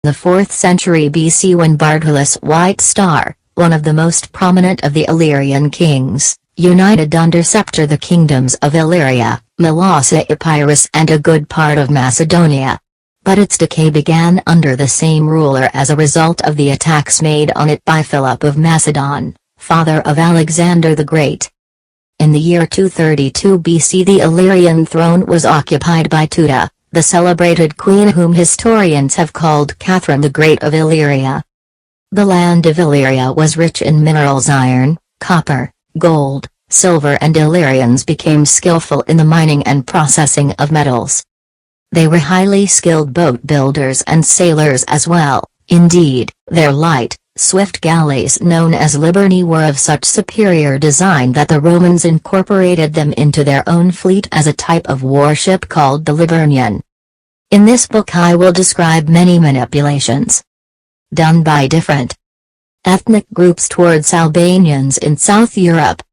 the 4th century BC when Bardulus White Star, one of the most prominent of the Illyrian kings, united under scepter the kingdoms of Illyria, Molossa, Epirus and a good part of Macedonia. But its decay began under the same ruler as a result of the attacks made on it by Philip of Macedon, father of Alexander the Great. In the year 232 BC the Illyrian throne was occupied by Tuda, the celebrated queen whom historians have called Catherine the Great of Illyria. The land of Illyria was rich in minerals iron, copper, gold, silver and Illyrians became skillful in the mining and processing of metals. They were highly skilled boat builders and sailors as well, indeed, their light, swift galleys known as Liburni were of such superior design that the Romans incorporated them into their own fleet as a type of warship called the Liburnian. In this book I will describe many manipulations done by different ethnic groups towards Albanians in South Europe,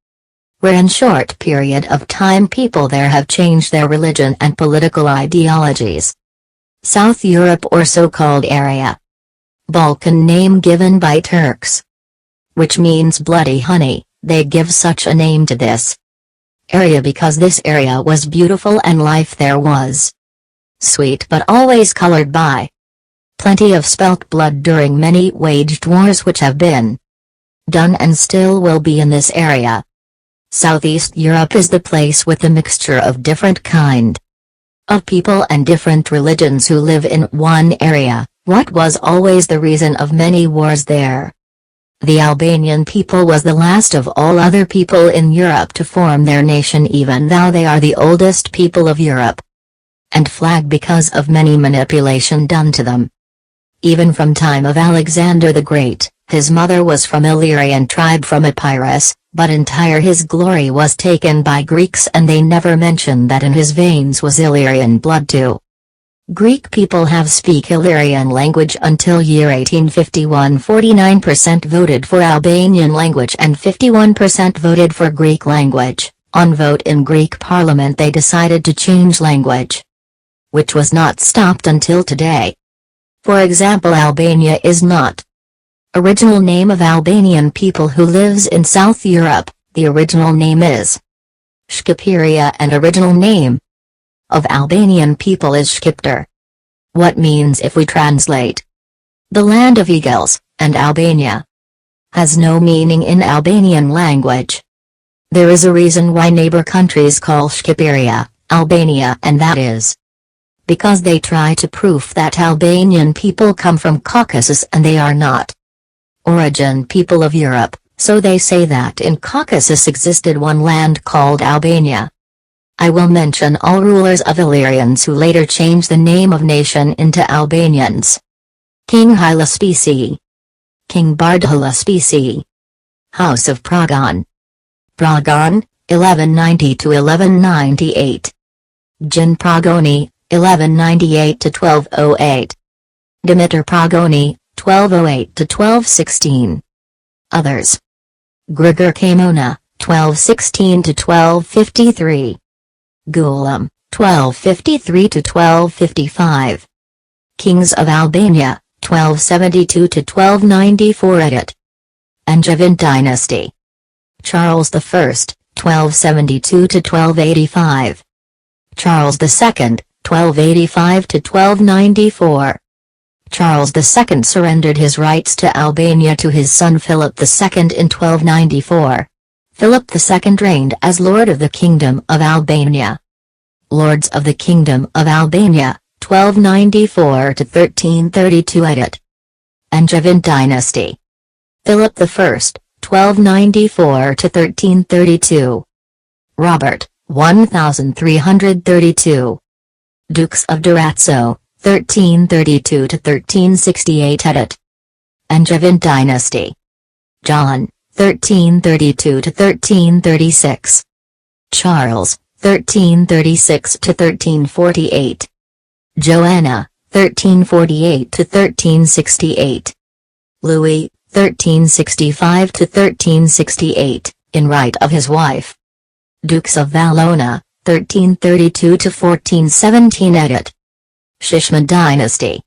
where in short period of time people there have changed their religion and political ideologies. South Europe or so-called area. Balkan name given by Turks, which means bloody honey. They give such a name to this area because this area was beautiful and life there was sweet but always colored by plenty of spilt blood during many waged wars which have been done and still will be in this area. Southeast Europe is the place with a mixture of different kind of people and different religions who live in one area, what was always the reason of many wars there. The Albanian people was the last of all other people in Europe to form their nation even though they are the oldest people of Europe, and flag because of many manipulation done to them. Even from time of Alexander the Great, his mother was from Illyrian tribe from Epirus, but entire his glory was taken by Greeks and they never mentioned that in his veins was Illyrian blood too. Greek people have speak Illyrian language until year 1851. 49% voted for Albanian language and 51% voted for Greek language. On vote in Greek parliament they decided to change language, which was not stopped until today. For example, Albania is not original name of Albanian people who lives in South Europe. The original name is Shqiperia and original name of Albanian people is Shqiptar. What means if we translate the land of eagles, and Albania has no meaning in Albanian language. There is a reason why neighbor countries call Shqiperia, Albania, and that is because they try to prove that Albanian people come from Caucasus and they are not origin people of Europe, so they say that in Caucasus existed one land called Albania. I will mention all rulers of Illyrians who later changed the name of nation into Albanians. King Hylaspesi, King Bardulus, House of Pragan, 1190 to 1198. Jin Pragoni, 1198 to 1208. Dimitar Pragoni, 1208 to 1216. Others. Grigor Kamona, 1216 to 1253. Gulam, 1253 to 1255. Kings of Albania, 1272 to 1294. Edit. Angevin Dynasty. Charles I, 1272 to 1285. Charles II, 1285 to 1294. Charles II surrendered his rights to Albania to his son Philip II in 1294. Philip II reigned as Lord of the Kingdom of Albania. Lords of the Kingdom of Albania, 1294 to 1332. Edit. Angevin Dynasty. Philip I, 1294 to 1332. Robert, 1332. Dukes of Durazzo, 1332 to 1368. Edit. Angevin Dynasty. John, 1332 to 1336. Charles, 1336 to 1348. Joanna, 1348 to 1368. Louis, 1365 to 1368, in right of his wife. Dukes of Valona, 1332 to 1417. Edit. Shishman Dynasty.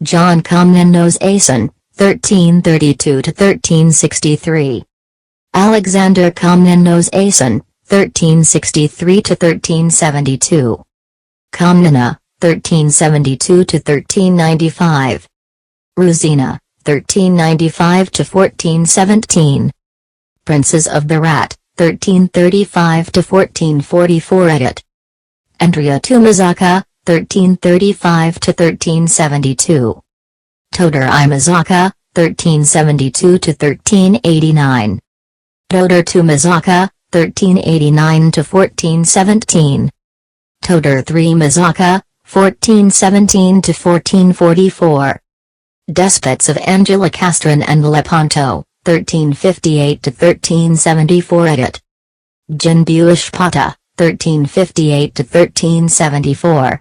John Komnenos Asen, 1332–1363. Alexander Komnenos Asen, 1363–1372. Komnena, 1372–1395. Ruzina, 1395–1417. Princes of Berat, 1335–1444 edit. Andrea Tumazaka, 1335–1372. Todor Imazaka, 1372–1389. Todor Tumazaka, 1389–1417. Todor III Mazaka, 1417–1444. Despots of Angelo-Castron and Lepanto, 1358–1374 edit. Jinbuishpata, 1358–1374.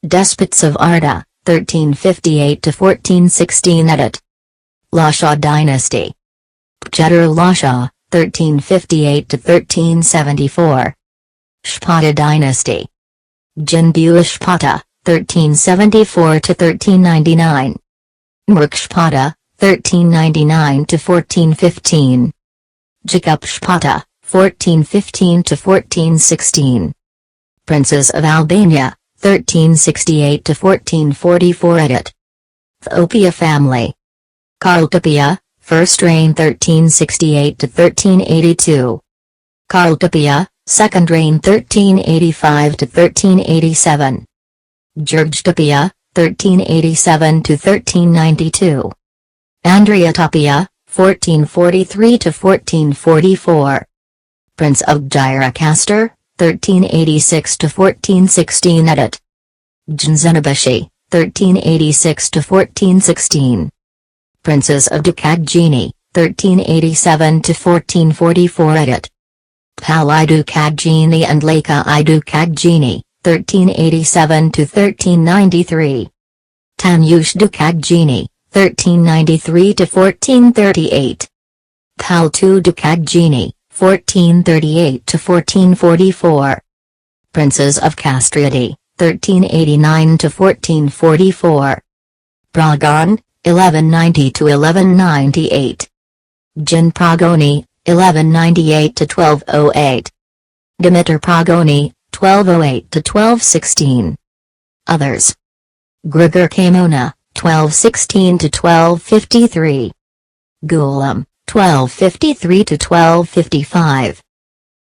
Despots of Arda, 1358–1416 edit. Lasha dynasty. Pchetar Lasha, 1358–1374. Shpata dynasty. Jinbuishpata, 1374–1399. Murkshpata, 1399–1415. Jakupshpata, 1415–1416. Princes of Albania, 1368–1444 edit. Thopia family. Karl Topia, 1st reign 1368–1382. Karl Topia, 2nd reign 1385–1387. George Topia, 1387–1392. Andrea Topia, 1443–1444. Prince of Gyrocastor, 1386–1416 edit. Janzenabashi, 1386–1416. Princes of Dukagjini, 1387–1444 edit. Palai Dukagjini and Leka I Dukagjini, 1387–1393. Tanyush Dukagjini, 1393–1438. Paltu Dukagjini, 1438–1444. Princes of Castriati, 1389–1444. Pragan, 1190–1198. Jin Pragoni, 1198–1208. Dimitar Pragoni, 1208–1216. Others. Grigor Kamona, 1216–1253. Gulam, 1253–1255.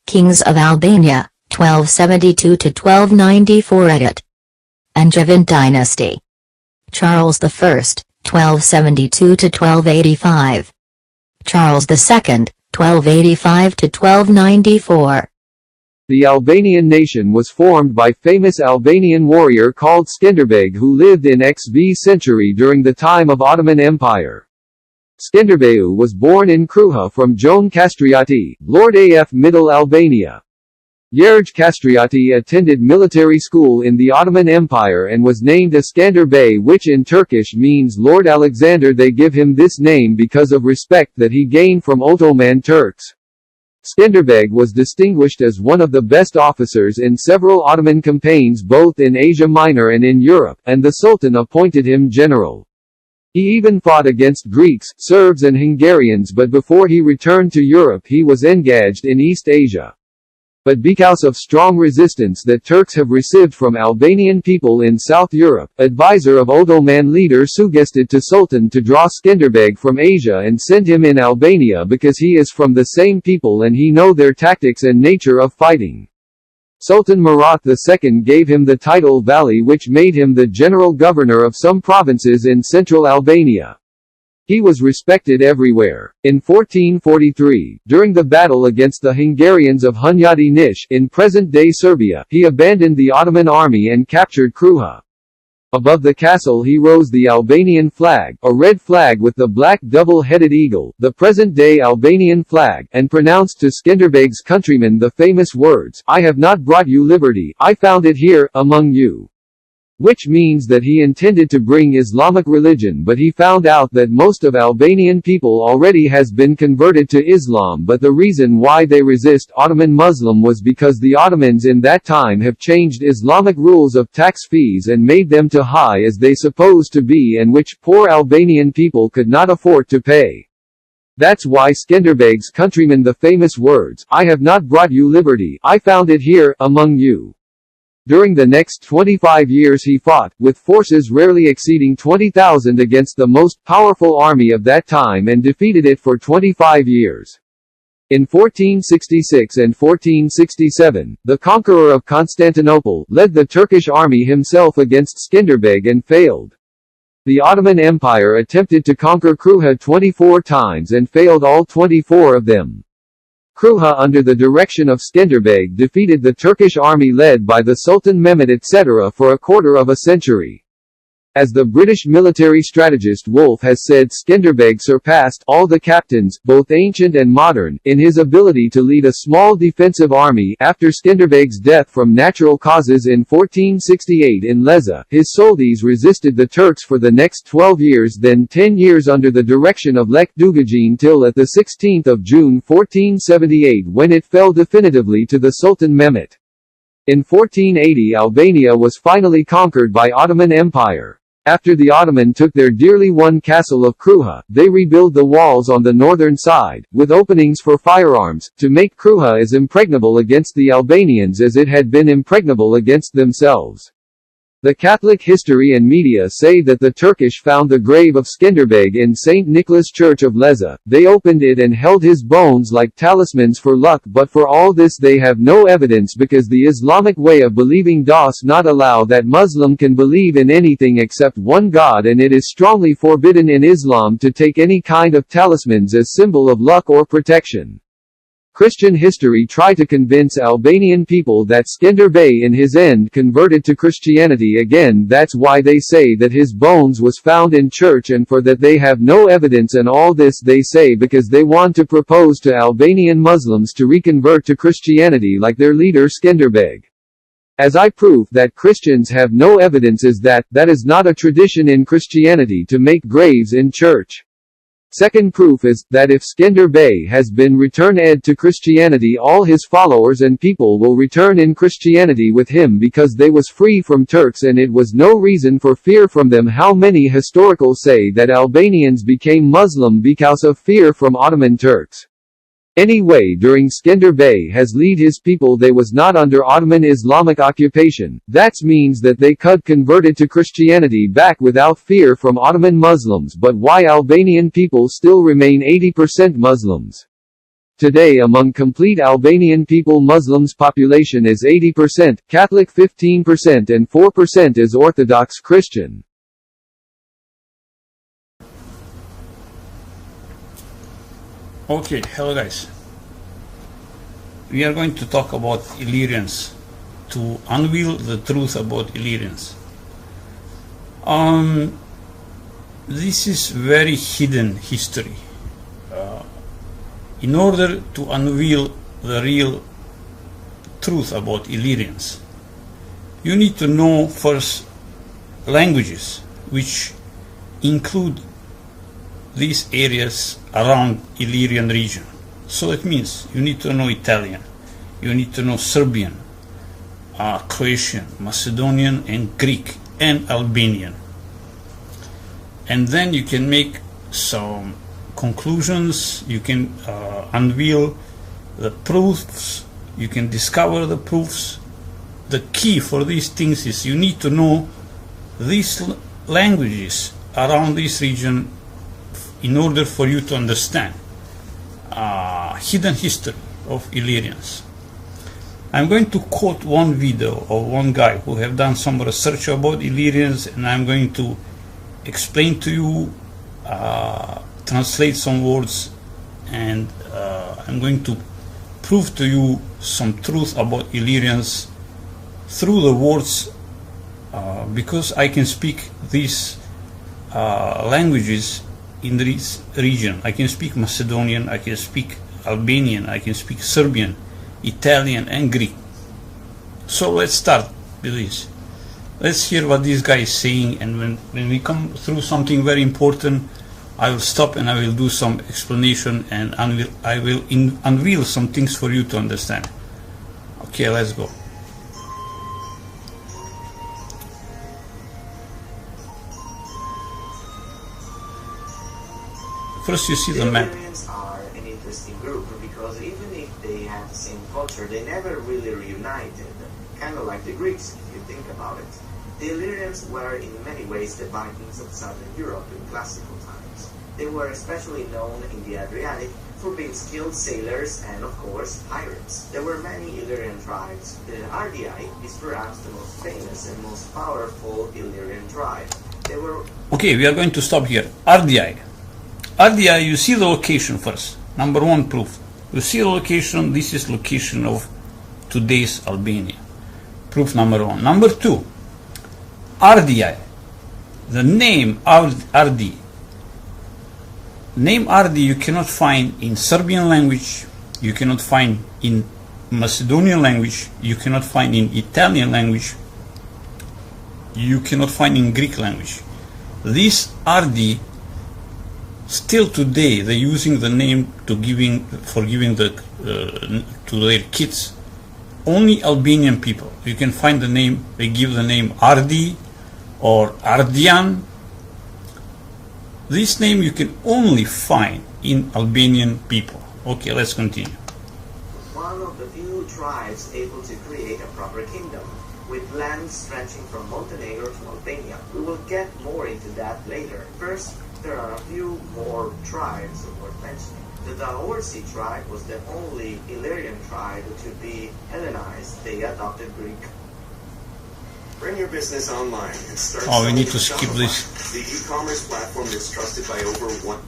Kings of Albania, 1272–1294 edit. Angevin dynasty. Charles I, 1272–1285. Charles II, 1285–1294. The Albanian nation was formed by famous Albanian warrior called Skenderbeg who lived in XV century during the time of Ottoman Empire. Skenderbeu was born in Kruha from Joan Castriati, Lord af Middle Albania. Yerj Castriati attended military school in the Ottoman Empire and was named Iskander Bey, which in Turkish means Lord Alexander. They give him this name because of respect that he gained from Ottoman Turks. Skenderbeg was distinguished as one of the best officers in several Ottoman campaigns both in Asia Minor and in Europe, and the Sultan appointed him general. He even fought against Greeks, Serbs and Hungarians, but before he returned to Europe he was engaged in East Asia. But because of strong resistance that Turks have received from Albanian people in South Europe, advisor of Ottoman leader suggested to Sultan to draw Skenderbeg from Asia and send him in Albania because he is from the same people and he know their tactics and nature of fighting. Sultan Murat II gave him the title Vali, which made him the general governor of some provinces in central Albania. He was respected everywhere. In 1443, during the battle against the Hungarians of Hunyadi Nish in present-day Serbia, he abandoned the Ottoman army and captured Kruha. Above the castle he rose the Albanian flag, a red flag with the black double-headed eagle, the present-day Albanian flag, and pronounced to Skenderbeg's countrymen the famous words, "I have not brought you liberty, I found it here, among you." which means that he intended to bring Islamic religion, but he found out that most of Albanian people already has been converted to Islam. But the reason why they resist Ottoman Muslim was because the Ottomans in that time have changed Islamic rules of tax fees and made them too high as they supposed to be, and which poor Albanian people could not afford to pay. That's why Skenderbeg's countrymen the famous words, "I have not brought you liberty, I found it here, among you." During the next 25 years he fought, with forces rarely exceeding 20,000 against the most powerful army of that time, and defeated it for 25 years. In 1466 and 1467, the conqueror of Constantinople led the Turkish army himself against Skenderbeg and failed. The Ottoman Empire attempted to conquer Kruja 24 times and failed all 24 of them. Kruja under the direction of Skenderbeg defeated the Turkish army led by the Sultan Mehmed etc. for a quarter of a century. As the British military strategist Wolfe has said, Skenderbeg surpassed all the captains, both ancient and modern, in his ability to lead a small defensive army. After Skenderbeg's death from natural causes in 1468 in Lezhë, his soldiers resisted the Turks for the next 12 years, then 10 years under the direction of Lek Dugagin, till at the 16th of June 1478 when it fell definitively to the Sultan Mehmet. In 1480 Albania was finally conquered by Ottoman Empire. After the Ottoman took their dearly won castle of Kruja, they rebuilt the walls on the northern side, with openings for firearms, to make Kruja as impregnable against the Albanians as it had been impregnable against themselves. The Catholic history and media say that the Turkish found the grave of Skenderbeg in St. Nicholas Church of Lezhë. They opened it and held his bones like talismans for luck, but for all this they have no evidence because the Islamic way of believing does not allow that Muslim can believe in anything except one God, and it is strongly forbidden in Islam to take any kind of talismans as symbol of luck or protection. Christian history try to convince Albanian people that Skenderbeg in his end converted to Christianity again. That's why they say that his bones was found in church, and for that they have no evidence, and all this they say because they want to propose to Albanian Muslims to reconvert to Christianity like their leader Skenderbeg. As I prove that Christians have no evidence is that is not a tradition in Christianity to make graves in church. Second proof is, that if Skenderbeg has been returned to Christianity, all his followers and people will return in Christianity with him because they was free from Turks and it was no reason for fear from them. How many historical say that Albanians became Muslim because of fear from Ottoman Turks? Anyway, during Skenderbeg has lead his people they was not under Ottoman Islamic occupation. That means that they could converted to Christianity back without fear from Ottoman Muslims. But why Albanian people still remain 80% Muslims? Today among complete Albanian people Muslims population is 80%, Catholic 15% and 4% is Orthodox Christian. Okay, hello guys. We are going to talk about Illyrians, to unveil the truth about Illyrians. This is very hidden history. In order to unveil the real truth about Illyrians, you need to know first languages which include these areas around Illyrian region. So it means you need to know Italian, you need to know Serbian, Croatian, Macedonian and Greek and Albanian. And then you can make some conclusions, you can unveil the proofs, you can discover the proofs. The key for these things is you need to know these languages around this region in order for you to understand hidden history of Illyrians. I'm going to quote one video of one guy who have done some research about Illyrians, and I'm going to explain to you, translate some words, and I'm going to prove to you some truth about Illyrians through the words, because I can speak these languages in this region. I can speak Macedonian, I can speak Albanian, I can speak Serbian, Italian and Greek. So let's start with this. Let's hear what this guy is saying, and when we come through something very important, I will stop and I will do some explanation, and I will unveil some things for you to understand. Okay, let's go. First you see the map. Illyrians are an interesting group because even if they have the same culture, they never really reunited, kind of like the Greeks if you think about it. The Illyrians were in many ways the Vikings of southern Europe in classical times. They were especially known in the Adriatic for being skilled sailors and, of course, pirates. There were many Illyrian tribes. The Ardii is perhaps the most famous and most powerful Illyrian tribe. They were... Okay, we are going to stop here. Ardii. Ardii, you see the location first. Number one proof. You see the location, this is location of today's Albania. Proof number one. Number two, Ardii. The name Ardi. Name Ardi you cannot find in Serbian language, you cannot find in Macedonian language, you cannot find in Italian language, you cannot find in Greek language. This Ardi, still today they're using the name to giving to their kids. Only Albanian people. You can find the name, they give the name Ardi or Ardian. This name you can only find in Albanian people. Okay, let's continue. One of the few tribes able to create a proper kingdom, with land stretching from Montenegro to Albania. We will get more into that later. First, there are a few more tribes worth mentioning. The Daorsi tribe was the only Illyrian tribe to be Hellenized. They adopted Greek. Bring your business online and start Oh, we need to selling skip Shopify, this. the e-commerce platform that's trusted by over one.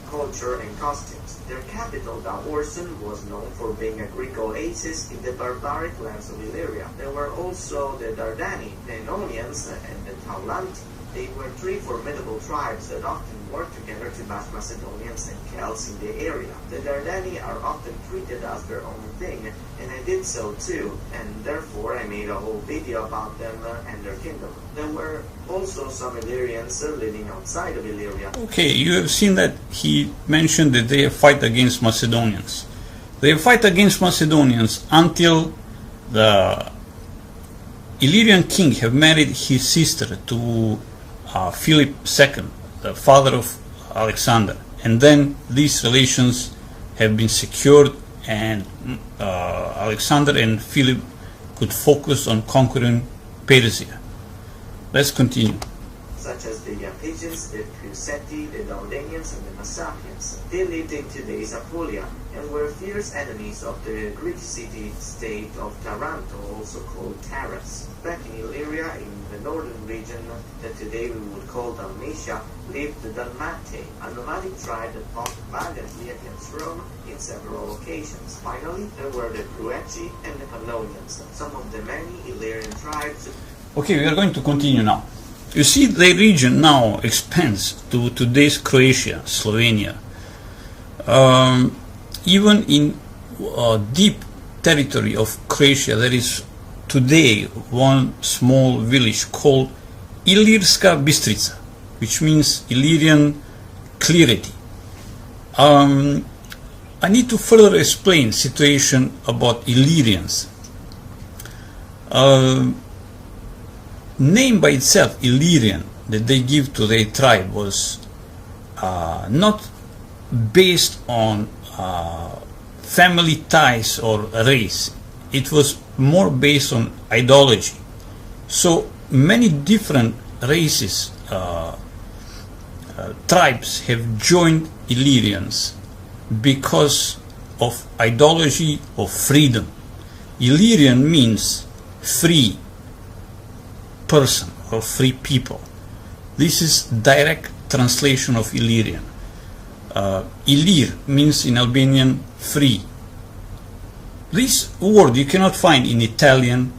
Culture and costumes. Their capital, Daorsun, was known for being a Greek oasis in the barbaric lands of Illyria. There were also the Dardani, the Ennonians, and the Taulanti. They were three formidable tribes that often worked together to bash Macedonians and Celts in the area. The Dardani are often treated as their own thing, and I did so too, and therefore I made a whole video about them and their kingdom. There were also some Illyrians living outside of Illyria. Okay, you have seen that he mentioned that they fight against Macedonians. They fight against Macedonians until the Illyrian king have married his sister to Philip II, the father of Alexander, and then these relations have been secured, and Alexander and Philip could focus on conquering Persia. Let's continue. Such as the Pigeons, the Cuseti, the Dardanians, and the Massapians. They lived in today's Apulia and were fierce enemies of the Greek city-state of Taranto, also called Taras. Back in Illyria, in the northern region that today we would call Dalmatia, lived the Dalmati, a nomadic tribe that fought valiantly against Rome in several occasions. Finally, there were the Grueci and the Pannonians, some of the many Illyrian tribes. Okay, we are going to continue now. You see, the region now expands to today's Croatia, Slovenia. Even in deep territory of Croatia, there is today one small village called Illyrska Bistrica, which means Illyrian clarity. I need to further explain situation about Illyrians. Name by itself, Illyrian, that they give to their tribe was not based on family ties or race. It was more based on ideology. So many different races, tribes have joined Illyrians because of ideology of freedom. Illyrian means free person or free people. This is direct translation of Illyrian. Illyr means in Albanian free. This word you cannot find in Italian,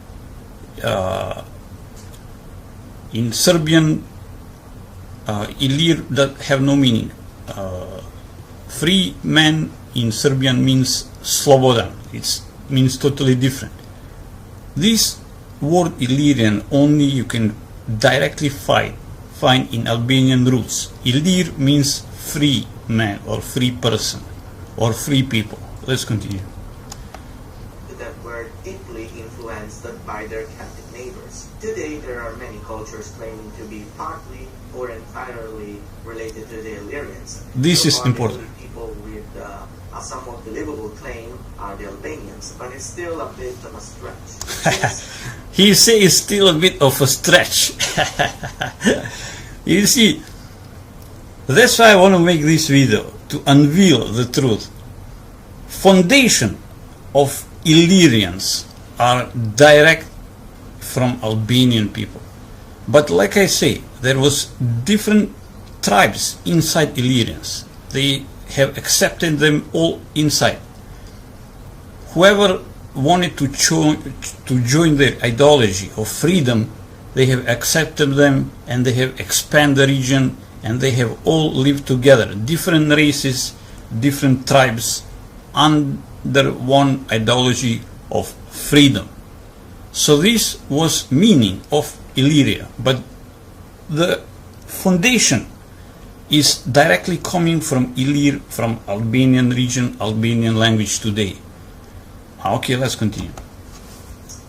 in Serbian. Illyr that have no meaning. Free man in Serbian means slobodan. It means totally different. This word Illyrian only you can directly find in Albanian roots. Illyr means free man or free person or free people. Let's continue. That were deeply influenced by their Celtic neighbors. Today there are many cultures claiming to be partly or entirely related to the Illyrians. This So is far, important. the only people with a somewhat believable claim are the Albanians, but it's still a bit of a stretch. He says it's still a bit of a stretch. You see, that's why I want to make this video, to unveil the truth. Foundation of Illyrians are direct from Albanian people. But like I say, there was different tribes inside Illyrians. They have accepted them all inside. Whoever wanted to join their ideology of freedom, they have accepted them and they have expanded the region and they have all lived together. Different races, different tribes under one ideology of freedom. So this was meaning of Illyria, but the foundation is directly coming from Illyr, from Albanian region, Albanian language today. Okay, let's continue.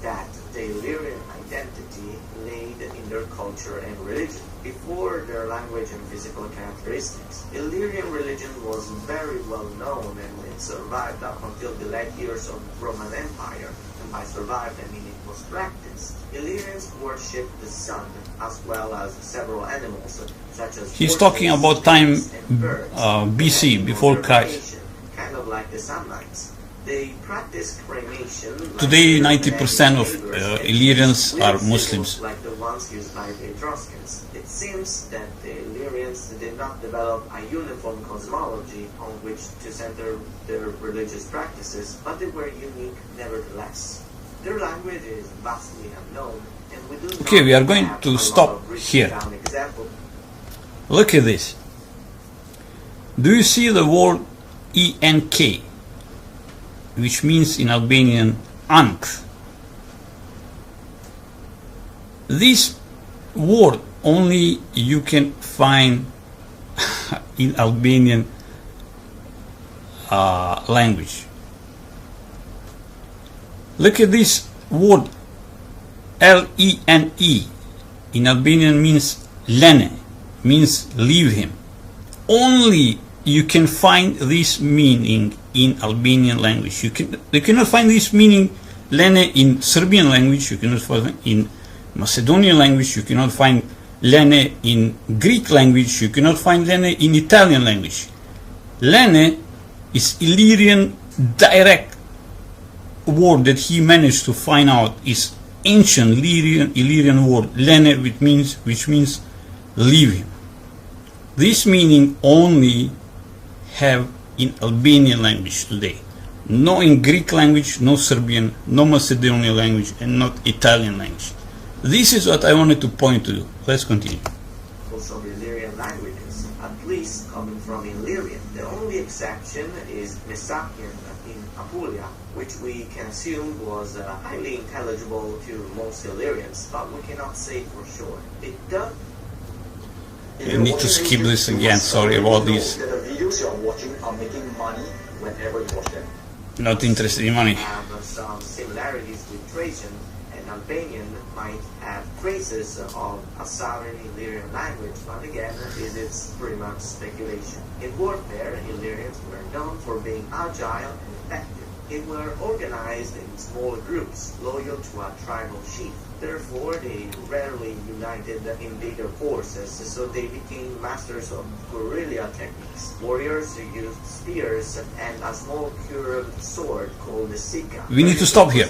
That the Illyrian identity laid in their culture and religion before their language and physical characteristics. Illyrian religion was very well known and it survived up until the late years of Roman Empire. And by survived I mean it was practiced. Illyrians worshipped the sun as well as several animals such as He's talking about time BC, before Christ. Kind of like the Samnites. They practice cremation. Today 90% of Illyrians are Muslims. Like the ones used by the Etruscans. It seems that the Illyrians did not develop a uniform cosmology on which to center their religious practices, but they were unique nevertheless. Their language is vastly unknown, and we do not Okay, we are going have to a lot stop of written here. down examples. Look at this. Do you see the word ENK, which means in Albanian Ank? This word only you can find in Albanian language. Look at this word Lene. In Albanian means lene, means leave him. Only you can find this meaning in Albanian language. You cannot find this meaning lene in Serbian language, you cannot find it in Macedonian language, you cannot find lene in Greek language, you cannot find lene in Italian language. Lene is Illyrian direct word that he managed to find out, is ancient Illyrian word lene, which means leave him. This meaning only have in Albanian language today, no in Greek language, no Serbian, no Macedonian language, and not Italian language. This is what I wanted to point to you. Let's continue. Of Illyrian languages, at least coming from Illyrian. The only exception is Mesapian in Apulia, which we can assume was highly intelligible to most Illyrians, but we cannot say for sure. It does. I need to skip this again, sorry about this. That the videos you're watching are making money whenever you watch them. Not interested in money. Have some similarities with Thracian, and Albanian might have traces of a southern Illyrian language, but again, this is pretty much speculation. In warfare, Illyrians were known for being agile and effective. They were organized in small groups, loyal to a tribal chief. Therefore, they rarely united invader forces, so they became masters of guerrilla techniques. Warriors who used spears and a small curved sword called the sika. We need to stop here.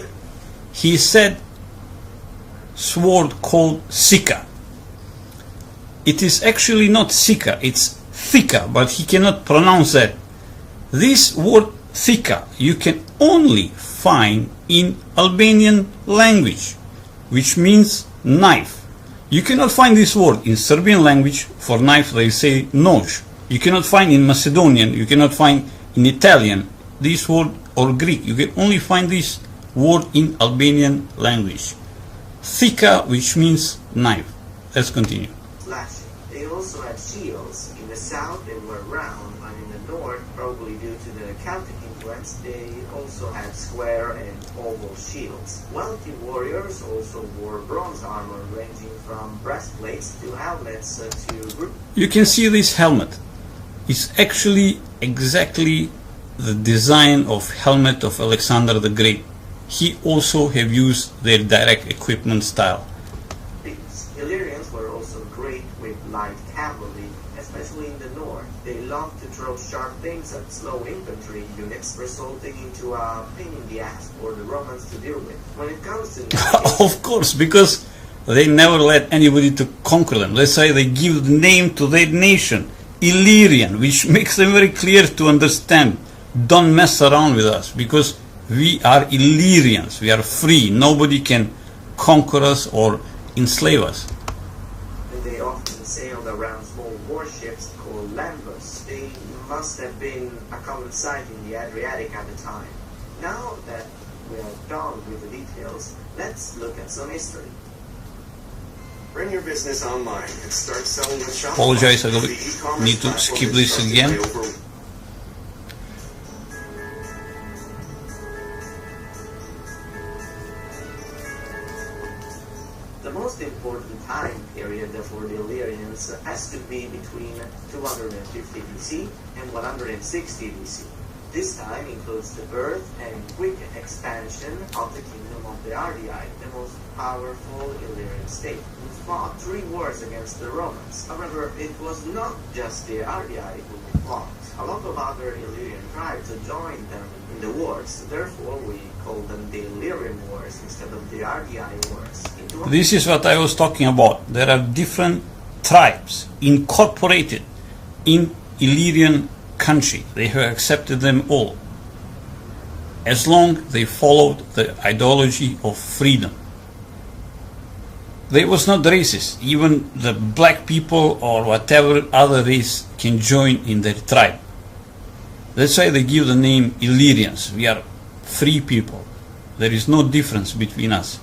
He said sword called sika. It is actually not sika, it's thika, but he cannot pronounce that. This word thika you can only find in Albanian language, which means knife. You cannot find this word in Serbian language. For knife they say nož. You cannot find in Macedonian, you cannot find in Italian this word, or Greek. You can only find this word in Albanian language. Thika, which means knife. Let's continue. Slashing. They also had shields. In the south they were round, and in the north, probably due to the Celtic influence, they also had square and oval shields. Wealthy warriors also wore bronze armor ranging from breastplates to helmets to... You can see this helmet. It's actually exactly the design of helmet of Alexander the Great. He also have used their direct equipment style. These Illyrians were also great with light cavalry, especially in the north. They loved to throw sharp things at slow infantry units, resulting into a pain in the ass for the Romans to deal with. When it comes to... Of course, because they never let anybody to conquer them. Let's say they give the name to their nation, Illyrian, which makes them very clear to understand. Don't mess around with us, because we are Illyrians. We are free. Nobody can conquer us or enslave us. They often sailed around small warships called landbus. They must have been a common sight in the Adriatic at the time. Now that we are done with the details, let's look at some history. Bring your business online and start selling with Shopify. Apologize, I The e-commerce need to platform skip is this trusted again. by over The most important time period for the Illyrians has to be between 250 BC and 160 BC. This time includes the birth and quick expansion of the kingdom of the Ardii, the most powerful Illyrian state, who fought 3 wars against the Romans. However, it was not just the Ardii who fought. A lot of other Illyrian tribes joined them in the wars. Therefore, we call them the Illyrian Wars instead of the Ardii Wars. This is what I was talking about. There are different tribes incorporated in Illyrian country. They have accepted them all, as long as they followed the ideology of freedom. They was not racist. Even the black people or whatever other race can join in their tribe. That's why they give the name Illyrians. We are free people. There is no difference between us.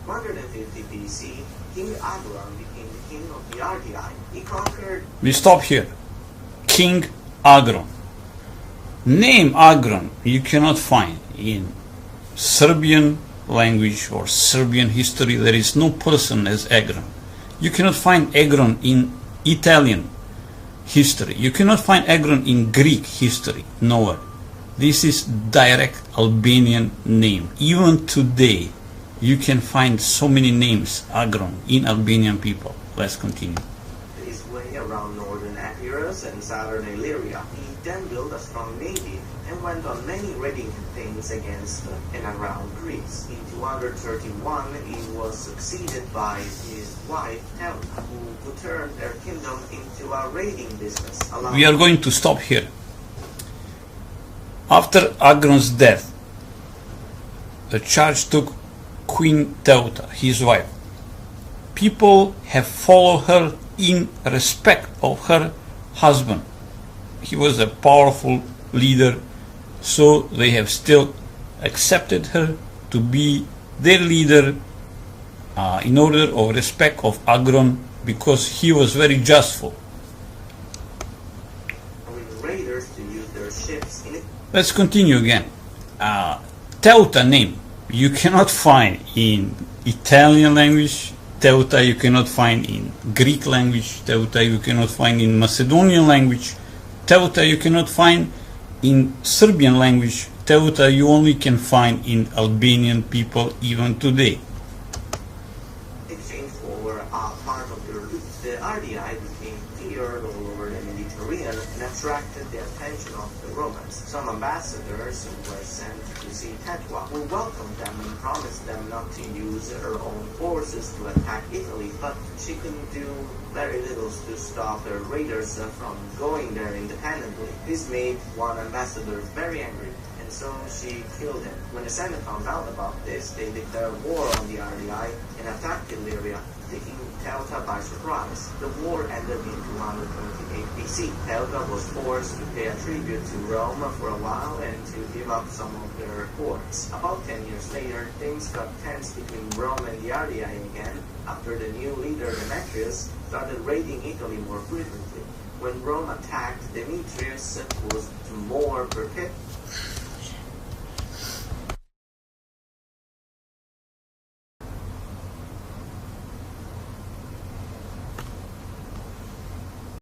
150 BC, King Agron became the king of the Ardii. He conquered... We stop here. King Agron. Name Agron you cannot find in Serbian language or Serbian history. There is no person as Agron. You cannot find Agron in Italian history. You cannot find Agron in Greek history. Nowhere. This is direct Albanian name. Even today, you can find so many names Agron in Albanian people. Let's continue. his way around northern Epirus and southern Illyria. He then built a strong navy and went on many raiding campaigns against and around Greece. In 231, he was succeeded by his wife Helena, who turned their kingdom into a raiding business. We are going to stop here. After Agron's death, the church took Queen Teuta, his wife. People have followed her in respect of her husband. He was a powerful leader, so they have still accepted her to be their leader in order of respect of Agron, because he was very justful. Raiders to use their ships in it. Let's continue again. Teuta name you cannot find in Italian language. Teuta you cannot find in Greek language. Teuta you cannot find in Macedonian language. Teuta you cannot find in Serbian language. Teuta you only can find in Albanian people even today. Exchange for part of their loot. The Ardii became feared all over the Mediterranean and attracted the attention of the Romans. Some ambassadors were sent to see Tetua, who welcomed them and promised them not to use her own forces to attack Italy, but she couldn't do very little to stop the raiders from going there independently. This made one ambassador very angry, and so she killed him. When the Senate found out about this, they declared war on the Ardii and attacked Illyria, taking Teuta by surprise. The war ended in 228 BC. Teuta was forced to pay a tribute to Rome for a while and to give up some of their ports. About 10 years later, things got tense between Rome and the Illyrii again after the new leader Demetrius started raiding Italy more frequently. When Rome attacked, Demetrius was more prepared.